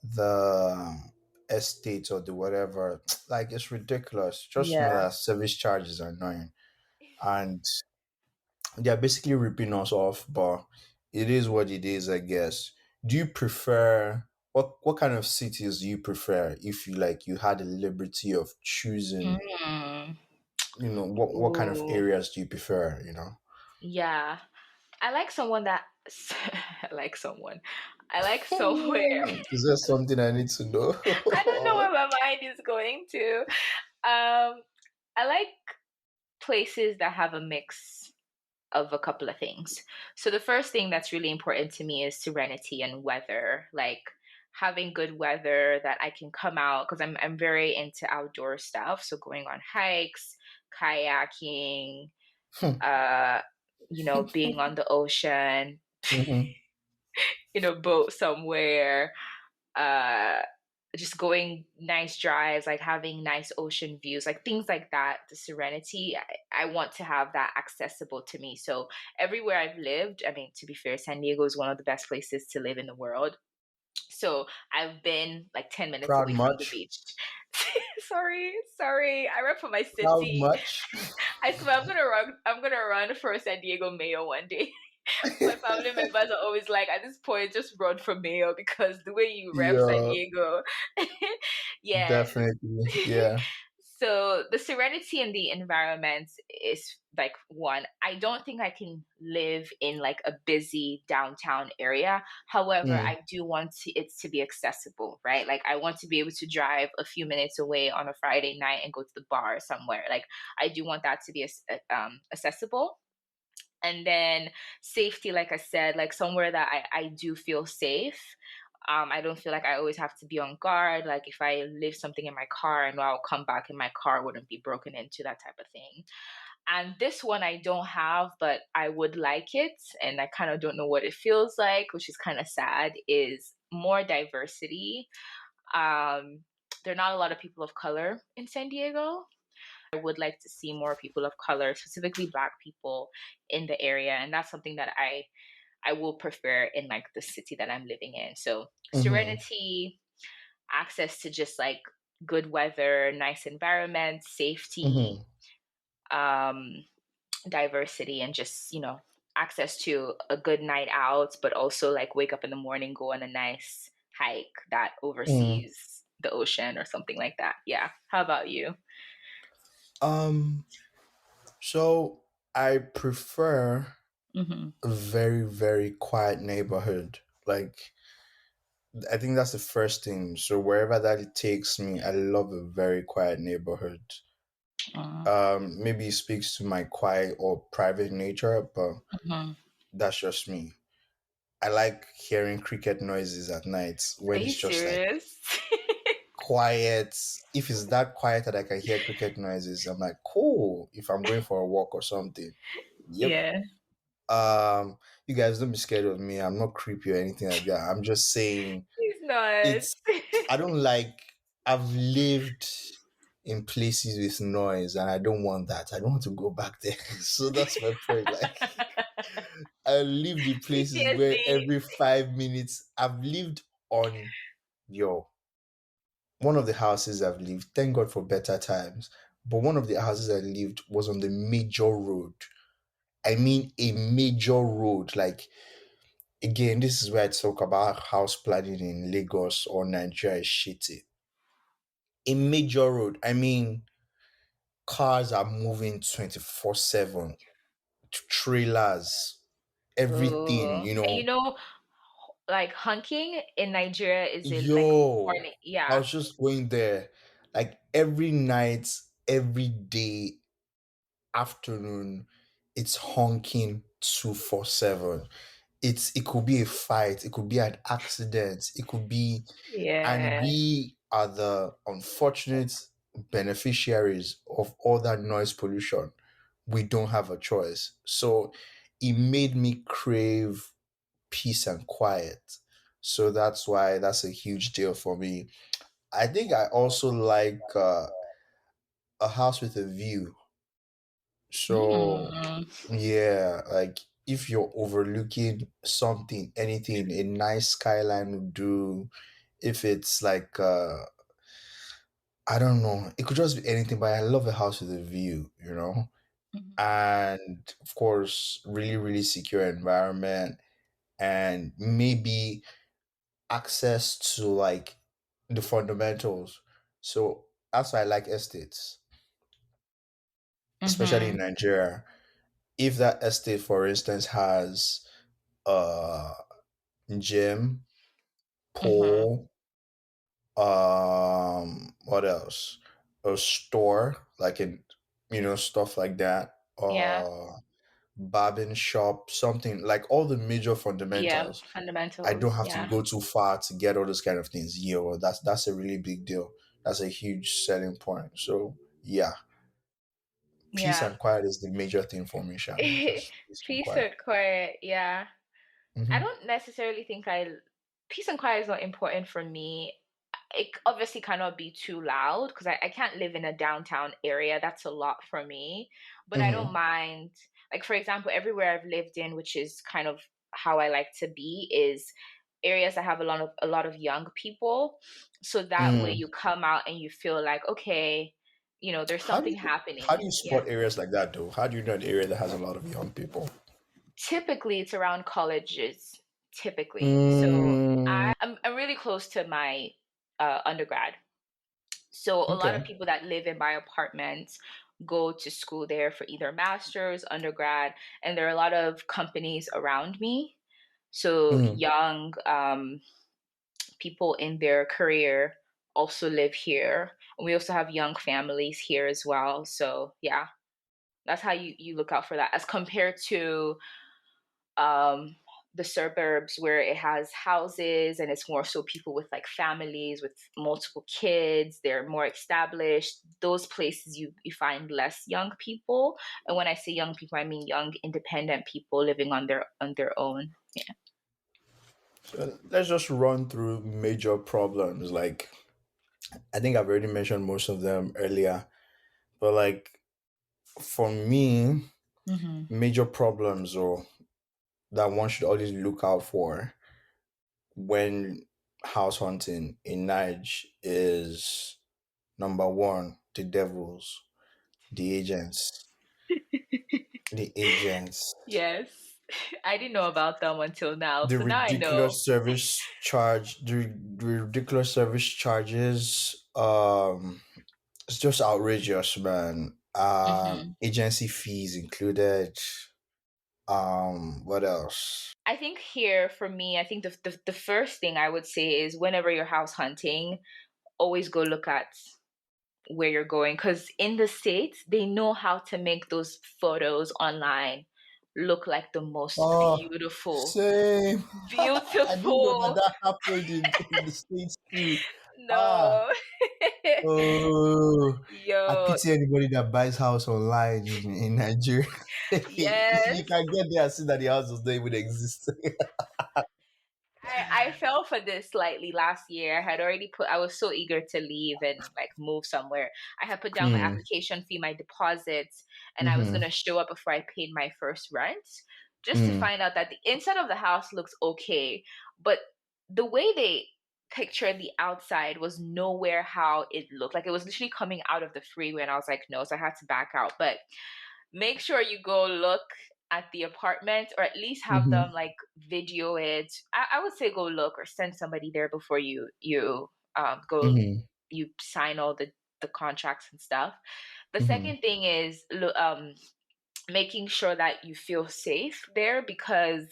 the estate or the whatever. Like it's ridiculous. Just know Yeah. that service charges are annoying, and they're basically ripping us off. But it is what it is, I guess. Do you prefer what kind of cities do you prefer if you like you had the liberty of choosing? Mm. What kind of Ooh. areas do you prefer? Yeah. I like someone that I like someone. I like somewhere. Is there something I need to I don't know know? where my mind is going to. I like places that have a mix of a couple of things. So the first thing that's really important to me is serenity and weather. Like having good weather that I can come out because I'm very into outdoor stuff. So going on hikes, kayaking, uh, being on the ocean, Mhm. boat somewhere, uh just going nice drives, like having nice ocean views, like things like that. The serenity, I want to have that accessible to me. So everywhere I've lived, I mean, to be fair, San Diego is one of the best places to live in the world. So I've been like 10 minutes Proud away from the much? beach. Sorry, I rep for my Proud city. much? I swear I'm gonna run for San Diego mayor one day. My family members are always like, at this point, just run for mayor because the way you rep San Yeah, Diego, yeah. definitely. Yeah. So the serenity in the environment is like one. I don't think I can live in like a busy downtown area. However, Mm, I do want it to be accessible, right? Like I want to be able to drive a few minutes away on a Friday night and go to the bar somewhere. Like I do want that to be accessible. And then safety, like I said, like somewhere that I do feel safe. I don't feel like I always have to be on guard. Like if I leave something in my car, I know I'll come back and my car wouldn't be broken into, that type of thing. And this one I don't have, but I would like it. And I kind of don't know what it feels like, which is kind of sad, is more diversity. Um, there are not a lot of people of color in San Diego. I would like to see more people of color, specifically Black people, in the area, and that's something that I will prefer in like the city that I'm living in. So mm-hmm, serenity, access to just like good weather, nice environment, safety, mm-hmm, um, diversity, and just access to a good night out, but also like wake up in the morning, go on a nice hike that mm. oversees the ocean or something like that. Yeah. How about you? Um, so I prefer Hmm. a very, very quiet neighborhood. Like, I think that's the first thing. So wherever that it takes me, I love a very quiet neighborhood. Maybe it speaks to my quiet or private nature, but Hmm. that's just me. I like hearing cricket noises at night Are when you it's just like serious? quiet. If it's that quiet that I can hear cricket noises, I'm like, cool. If I'm going for a walk or something. Yep. Yeah. Um, you guys don't be scared of me. I'm not creepy or anything like that. I'm just saying He's not. it's I don't like I've lived in places with noise and I don't want that. I don't want to go back there. So that's my point. Like I lived in places where PTSD. every 5 minutes I've lived on yo one of the houses I've lived, thank God for better times. But one of the houses I lived was on the major road. I mean a major road. Like again, this is where I talk about house planning in Lagos or Nigeria is shitty. A major road. I mean cars are moving 24/7, trailers, everything, Oh, and like hunking in Nigeria is a like Yo, warning. I Yeah. was just going there. Like every night, every day afternoon, it's honking 247. It could be a fight, it could be an accident, it could be, and Yeah. we are the unfortunate beneficiaries of all that noise pollution. We don't have a choice. So it made me crave peace and quiet. So that's why that's a huge deal for me. I think I also like a house with a view. So Mm. yeah, like if you're overlooking something, anything, a nice skyline would do. If it's like I don't know, it could just be anything, but I love a house with a view, you know? Mhm. And of course, really, really secure environment and maybe access to like the fundamentals. So that's why I like estates, especially in Mhm. Nigeria. If that estate, for instance, has a gym, Mhm. pool, what else? A store, like in, stuff like that. Yeah. Barbing shop, something like all the major Yeah. fundamentals. I don't Fundamentals. have to Yeah. go too far to get all those kind of things. Yo, that's a really big deal. That's a huge selling point. So yeah, peace Yeah. and quiet is the major thing for me, Sha. Just peace and Peace quiet. and quiet. Yeah. I Hmm. don't necessarily think peace and quiet is not important for me. It obviously cannot be too loud because I can't live in a downtown area. That's a lot for me. But I don't Hmm. mind, like, for example, everywhere I've lived in, which is kind of how I like to be, is areas that have a lot of young people. So that way Mm. you come out and you feel like, okay, there's How do something you how do happening. you Yeah. spot areas like that though? How do you know an area that has a lot of young people? Typically it's around colleges, typically. So Mm. I'm really close to my undergrad. So a lot Okay. of people that live in my apartment go to school there for either master's, undergrad, and there are a lot of companies around me. So Mm. young people in their career also live here. We also have young families here as well. So yeah, that's how you look out for that as compared to um, the suburbs where it has houses and it's more so people with like families with multiple kids. They're more established. Those places you find less young people. And when I say young people, I mean young independent people living on their own. Yeah. So let's just run through major problems. Like I think I've already mentioned most of them earlier, but like for me, Hmm. major problems or that one should always look out for when house hunting in Nige is number one, the devils, the agents, the agents, Yes. I didn't know about them until now. the So now I know. ridiculous service charge, the ridiculous service charges. It's just outrageous, man. Hmm. Agency fees included. What else? I think here for me, I think the first thing I would say is whenever you're house hunting, always go look at where you're going because in the States they know how to make those photos online look like the most Oh, beautiful same. I didn't know that beautiful. that happened in the States too. Ah, No. oh, I Yo, pity anybody that buys house online in Nigeria. You yes. can get there and see that the house does not even exist. I fell for this slightly last year. I was so eager to leave and like move somewhere. I had put down my Hmm. application fee, my deposits, and I was Mm-hmm. gonna show up before I paid my first rent, just to Mm. find out that the inside of the house looks okay, but the way they pictured the outside was nowhere how it looked. Like it was literally coming out of the freeway, and I was like, no, so I had to back out. But make sure you go look at the apartment or at least have them Mm-hmm. like video it. I would say go look or send somebody there before go Mm-hmm. you sign all the contracts and stuff. The Mm-hmm. second thing is making sure that you feel safe there because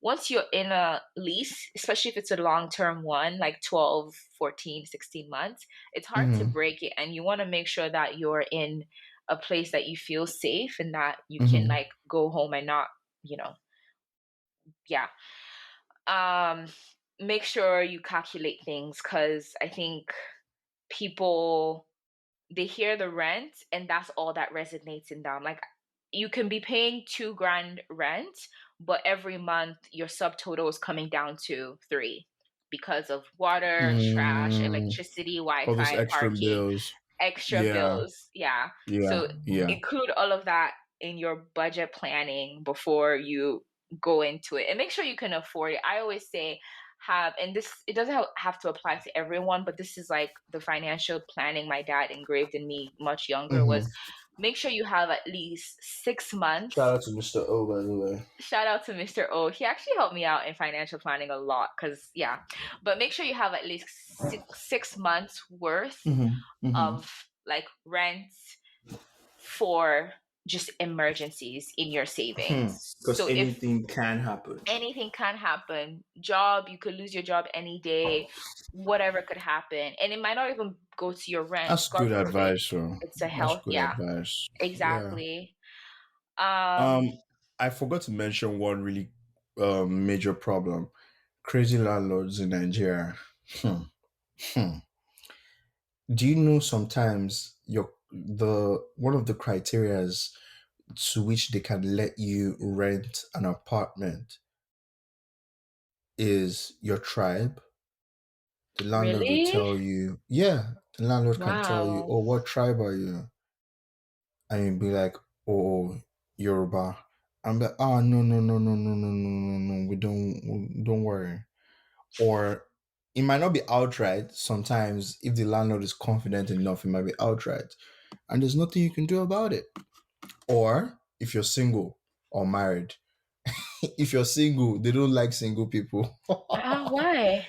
once you're in a lease, especially if it's a long-term one, like 12, 14, 16 months, it's hard to Mm-hmm. break it. And you want to make sure that you're in a place that you feel safe and that you can Mm-hmm. like go home and not, you know, yeah. Um, Make sure you calculate things because I think people they hear the rent and that's all that resonates in them. Like you can be paying 2 grand rent, but every month your subtotal is coming down to three because of water, trash, Mm, electricity, all those Wi-Fi, extra parking, bills. extra Yeah, bills. Yeah. yeah, So yeah. include all of that in your budget planning before you go into it and make sure you can afford it. I always say have, and this, it doesn't have to apply to everyone, but this is like the financial planning my dad engraved in me much younger was Mm-hmm. make sure you have at least 6 months. Shout out to Mr. O, by the way. Shout out to Mr. O. He actually helped me out in financial planning a lot because, yeah. But make sure you have at least six months worth Mm-hmm. Mm-hmm. of like rent for just emergencies in your savings. Because So if anything can happen. anything can happen, job, you could lose your job any day, whatever could happen. And it might not even go to your rent. That's God good forbid advice, so it's a that's health. good Yeah, advice. Yeah. exactly. Um, Um, I forgot to mention one really major problem. Crazy landlords in Nigeria. Hmm. Hmm. Do you know sometimes the one of the criterias to which they can let you rent an apartment is your tribe? The landlord will really? tell you, yeah, the landlord can tell you, Wow. oh, what tribe are you? And you'll be like, oh, Yoruba. I'm like, oh, no, no, no, no, no, no, no, no, no, don't worry. Or it might not be outright. Sometimes, if the landlord is confident enough, it might be outright. And there's nothing you can do about it. Or if you're single or married, if you're single, they don't like single people. Ah, why?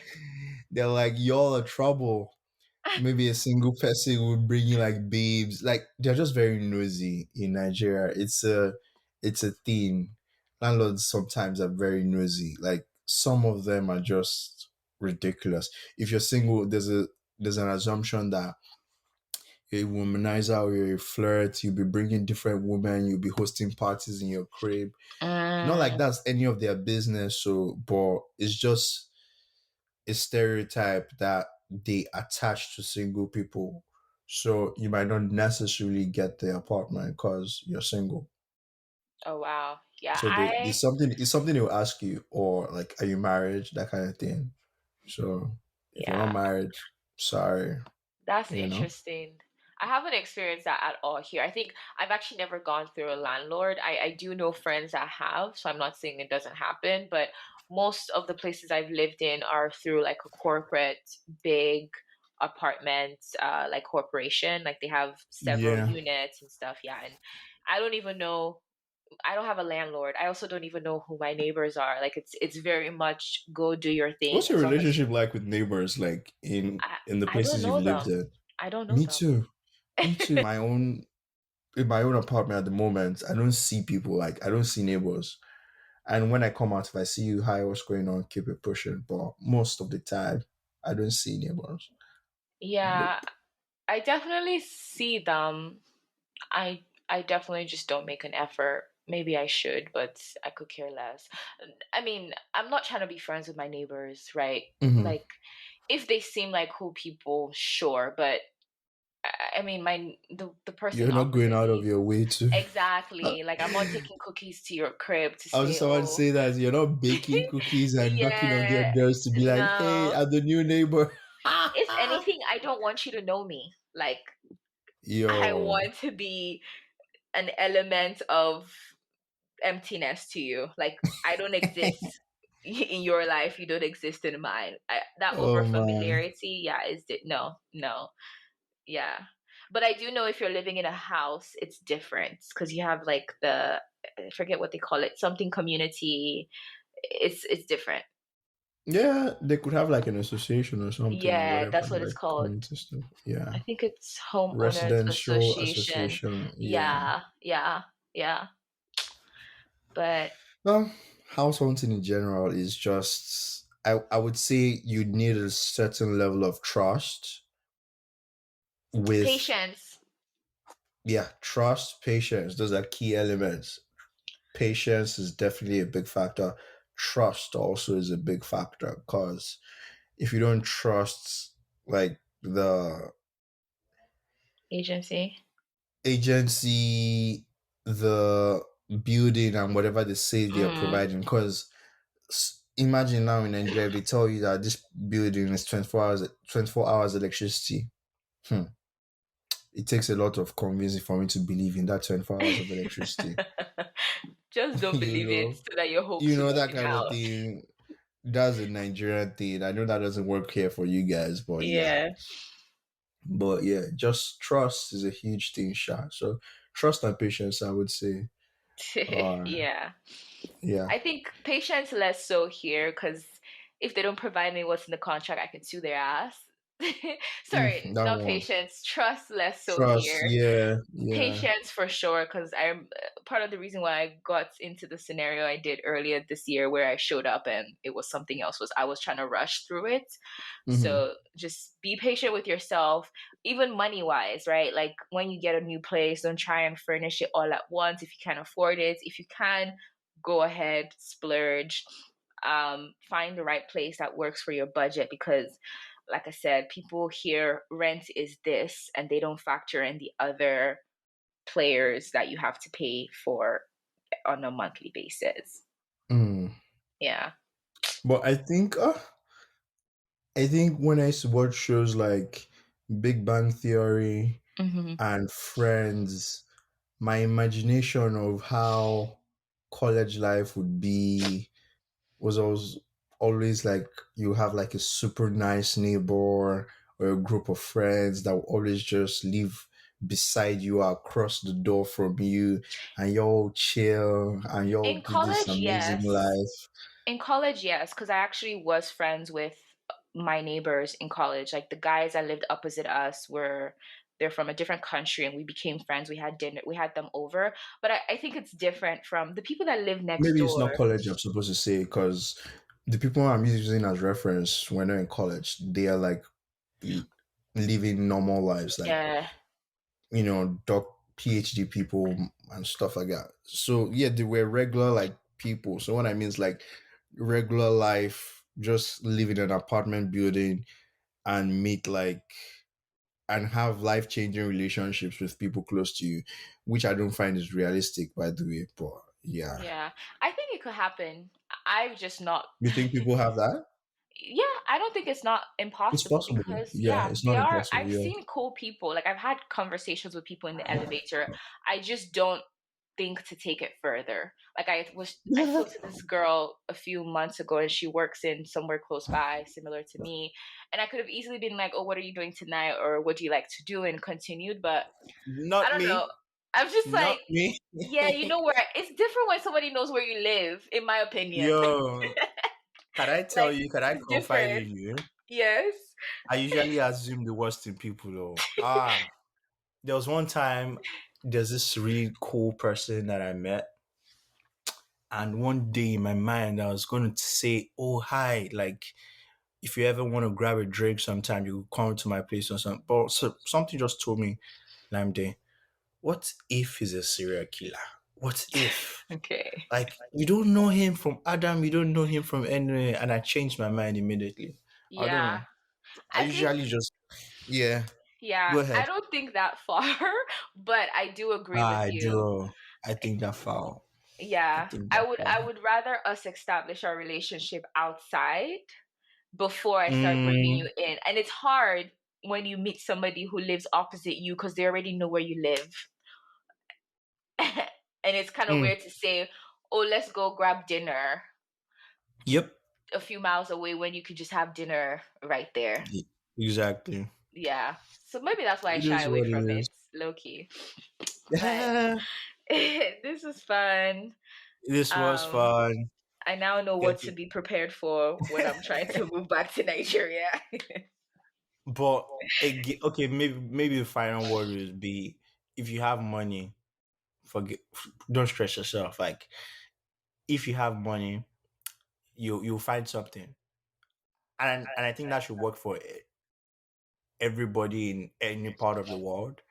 They're like, y'all are trouble. Maybe a single person would bring you like babes. Like they're just very nosy in Nigeria. It's a thing. Landlords sometimes are very nosy. Like some of them are just ridiculous. If you're single, there's an assumption that you're a womanizer or you're a flirt. You'll be bringing different women. You'll be hosting parties in your crib. Not like Mm, that's any of their business. So, but it's just a stereotype that they attach to single people. So you might not necessarily get the apartment because you're single. oh wow. Yeah, So it's something they'll ask you, or like, are you married? That kind of thing. So if you're not yeah. married, sorry, That's you know. interesting. I haven't experienced that at all here. I think I've actually never gone through a landlord. I do know friends that have, so I'm not saying it doesn't happen, but most of the places I've lived in are through like a corporate big apartment, like corporation. Like they have several Yeah. units and stuff. Yeah. And I don't even know, I don't have a landlord. I also don't even know who my neighbors are. Like it's very much go do your thing What's your as long as relationship like with neighbors? Like in the I don't places you've know lived them. in? I don't know Me them. too. Me too. In my own apartment at the moment, I don't see people. Like I don't see neighbors. And when I come out, if I see you, hi, what's going on? Keep it pushing. But most of the time, I don't see neighbors. Yeah, Nope. I definitely see them. I definitely just don't make an effort. Maybe I should, but I could care less. I mean, I'm not trying to be friends with my neighbors, right? Hmm. Like, if they seem like cool people, sure, but I mean, the person You're not going opposite out of me, your way to. exactly. Like, I'm not taking cookies to your crib to I was say, just about to oh, say that you're not baking cookies and knocking on their yeah, doors to be like, "Hey, no. I'm the new neighbor." If anything, I don't want you to know me. Like, I Yo, want to be an element of emptiness to you. Like I don't exist in your life. You don't exist in mine. That over oh man, familiarity, yeah, no, no, yeah. But I do know if you're living in a house, it's different because you have like I forget what they call it, something community. It's different. yeah, they could have like an association or something or Yeah, whatever, that's what it's like called. community stuff. Yeah, I think it's homeowners residential association. association. Yeah. Yeah, yeah, yeah. But Well, house hunting in general is just I would say you need a certain level of trust with Patience. yeah, trust, patience. Those are key elements. Patience is definitely a big factor. Trust also is a big factor because if you don't trust like the Agency. agency, the building and whatever they say they are Mm. providing, because imagine now in Nigeria if they tell you that this building is 24 hours electricity. Hmm. It takes a lot of convincing for me to believe in that 24 hours of electricity. Just don't you believe it know, so that your hopes will not that be kind of down. thing. That's a Nigerian thing. I know that doesn't work here for you guys, but yeah. Yeah. But yeah, just trust is a huge thing, Sha. So trust and patience, I would say, are Yeah. yeah. I think patience less so here because if they don't provide me what's in the contract, I can sue their ass. Sorry, That not one. patience. Trust less so Trust, here. yeah, yeah. Patience for sure, because I'm part of the reason why I got into the scenario I did earlier this year where I showed up and it was something else was I was trying to rush through it. Mm-hmm. So just be patient with yourself, even money wise, right? Like when you get a new place, don't try and furnish it all at once if you can't afford it. If you can, go ahead, splurge. Find the right place that works for your budget because like I said, people hear rent is this and they don't factor in the other players that you have to pay for on a monthly basis. Mm. Yeah. But I think when I watch shows like Big Bang Theory Hmm. and Friends, my imagination of how college life would be was always like you have like a super nice neighbor or a group of friends that will always just live beside you or across the door from you and y'all chill and y'all In do this college, amazing yes. life. In college, yes, because I actually was friends with my neighbors in college. Like the guys that lived opposite us were they're from a different country and we became friends. We had dinner, we had them over. But I think it's different from the people that live next Maybe it's not door. college I'm supposed to say because the people I'm using as reference when they're in college, they are like l- living normal lives. Like Yeah. doc PhD people and stuff like that. So yeah, they were regular like people. So what I mean is like regular life, just live in an apartment building and meet like and have life changing relationships with people close to you, which I don't find is realistic by the way. But yeah. Yeah. I think it could happen. I've just not You think people have that? yeah, I don't think it's not It's impossible possible. because Yeah, yeah, it's they not are impossible. I've Yeah. seen cool people. Like I've had conversations with people in the elevator. I just don't think to take it further. Like I spoke to this girl a few months ago and she works in somewhere close by similar to me and I could have easily been like, "Oh, what are you doing tonight?" or "What do you like to do?" and continued, but I Not don't know. me. I'm just Not like, me. yeah, you know where it's different when somebody knows where you live, in my opinion. Yo, can I tell Like you, can I it's confide different. in you? Yes. I usually assume the worst in people though. There was one time there's this really cool person that I met, and one day in my mind I was going to say, "Oh hi, like if you ever want to grab a drink sometime, you come to my place or something." But something just told me, Lamde, what if he's a serial killer? What if? Okay. Like you don't know him from Adam, you don't know him from anywhere, and I changed my mind immediately. I don't Yeah. know. I I think, usually just yeah. yeah, Go I ahead. don't think that far, but I do agree with I you. do. I think that foul. I Yeah. think I that would foul. I would rather us establish our relationship outside before I start bringing Mm, you in. And it's hard when you meet somebody who lives opposite you because they already know where you live. And it's kind of mm. weird to say, "Oh, let's go grab dinner Yep. a few miles away when you could just have dinner right there." Exactly. Yeah. So maybe that's why I It shy is away what from it it, is. low key. But Yeah. this is fun. This was Um, fun. I now know Get what to it. be prepared for when I'm trying to move back to Nigeria. But okay, maybe the final word would be if you have money, forget don't stress yourself. Like if you have money, you'll find something, and I think that should work for everybody in any part of the world.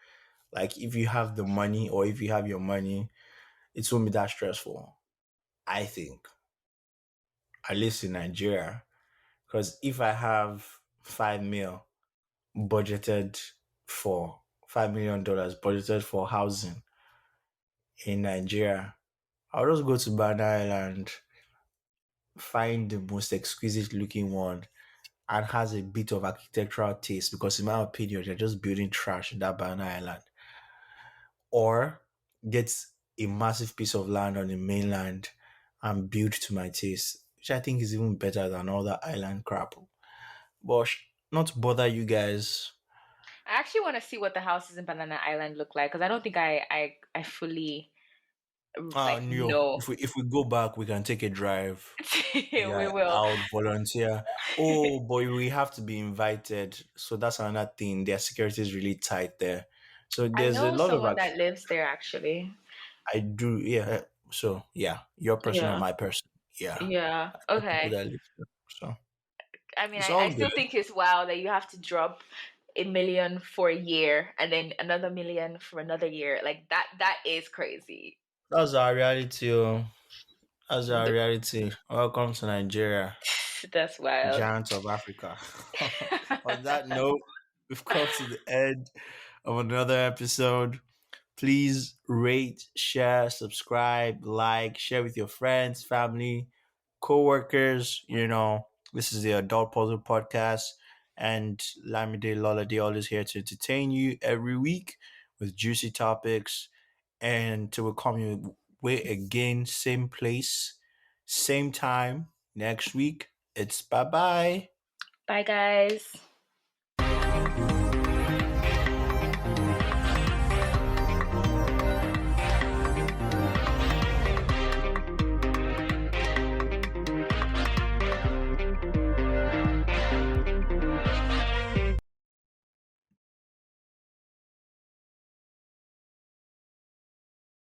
Like if you have the money, or if you have your money, it won't be that stressful. I think, at least in Nigeria, because if I have 5 mil budgeted for $5 million budgeted for housing in Nigeria, I'll just go to Banana Island, find the most exquisite looking one, and has a bit of architectural taste. Because in my opinion, they're just building trash in that Banana Island, or get a massive piece of land on the mainland and build to my taste, which I think is even better than all that island crap. But not to bother you guys. I actually want to see what the houses in Banana Island look like because I don't think I fully Ah, like no. know. If we go back, we can take a drive. We Yeah, will. I would volunteer. Oh boy, we have to be invited. So that's another thing. Their security is really tight there. So I there's a know lot of someone that lives there actually. I do, yeah. So yeah, your person or Yeah. my person. Yeah. Yeah. I know people Okay. that live there. So I mean, it's I all still good. think it's wild that you have to drop 1 million for a year and then another million for another year. Like that is crazy. That's our reality. Oh. That's our Th- reality. Welcome to Nigeria, That's wild. giant of Africa. On that note, we've come to the end of another episode. Please rate, share, subscribe, like, share with your friends, family, co-workers. This is the Adult Puzzle Podcast, and Lamide Lolalde always here to entertain you every week with juicy topics. And to will come your way again, same place, same time next week. It's bye bye. Bye guys.